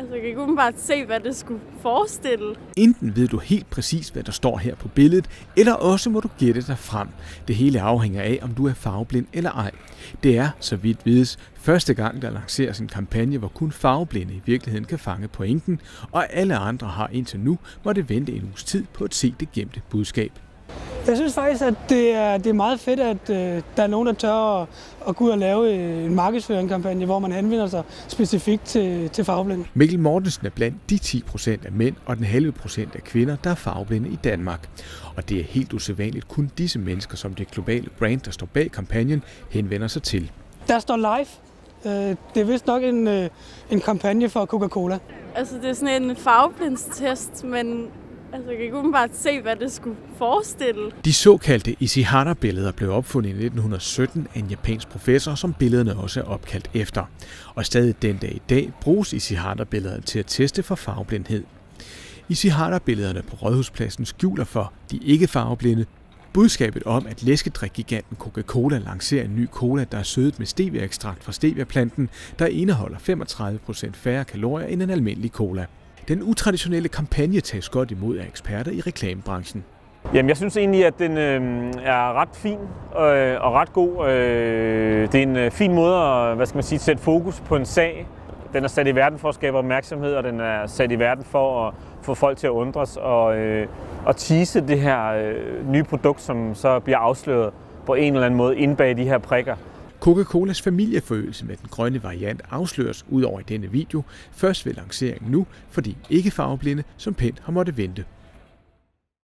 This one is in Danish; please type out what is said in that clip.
Altså, jeg kan ikke umiddelbart se, hvad det skulle forestille. Enten ved du helt præcis, hvad der står her på billedet, eller også må du gætte dig frem. Det hele afhænger af, om du er farveblind eller ej. Det er, så vidt vides, første gang, der lanceres en kampagne, hvor kun farveblinde i virkeligheden kan fange pointen, og alle andre har indtil nu måtte vente en uges tid på at se det gemte budskab. Jeg synes faktisk, at det er meget fedt, at der er nogen, der tør at gå ud og lave en markedsføringskampagne, hvor man henvender sig specifikt til farveblinde. Mikkel Mortensen er blandt de 10% af mænd og den halve procent af kvinder, der er farveblinde i Danmark. Og det er helt usædvanligt kun disse mennesker, som det globale brand, der står bag kampagnen, henvender sig til. Der står live. Det er vist nok en kampagne for Coca-Cola. Altså, det er sådan en farveblindstest, men altså, jeg kan ikke umiddelbart se, hvad det skulle forestille. De såkaldte Ishihara-billeder blev opfundet i 1917 af en japansk professor, som billederne også er opkaldt efter. Og stadig den dag i dag bruges Ishihara-billederne til at teste for farveblindhed. Ishihara-billederne på Rådhuspladsen skjuler for de ikke farveblinde budskabet om, at læskedrikgiganten Coca-Cola lancerer en ny cola, der er sødet med stevia-ekstrakt fra stevia-planten, der indeholder 35% færre kalorier end en almindelig cola. Den utraditionelle kampagne tages godt imod af eksperter i reklamebranchen. Jamen, jeg synes egentlig, at den er ret fin og ret god. Det er en fin måde at sætte fokus på en sag. Den er sat i verden for at skabe opmærksomhed, og den er sat i verden for at få folk til at undres og tease det her nye produkt, som så bliver afsløret på en eller anden måde inde bag de her prikker. Coca-Colas familieforøgelse med den grønne variant afsløres ud over i denne video først ved lanceringen nu, fordi ikke farveblinde som pænt har måttet vente.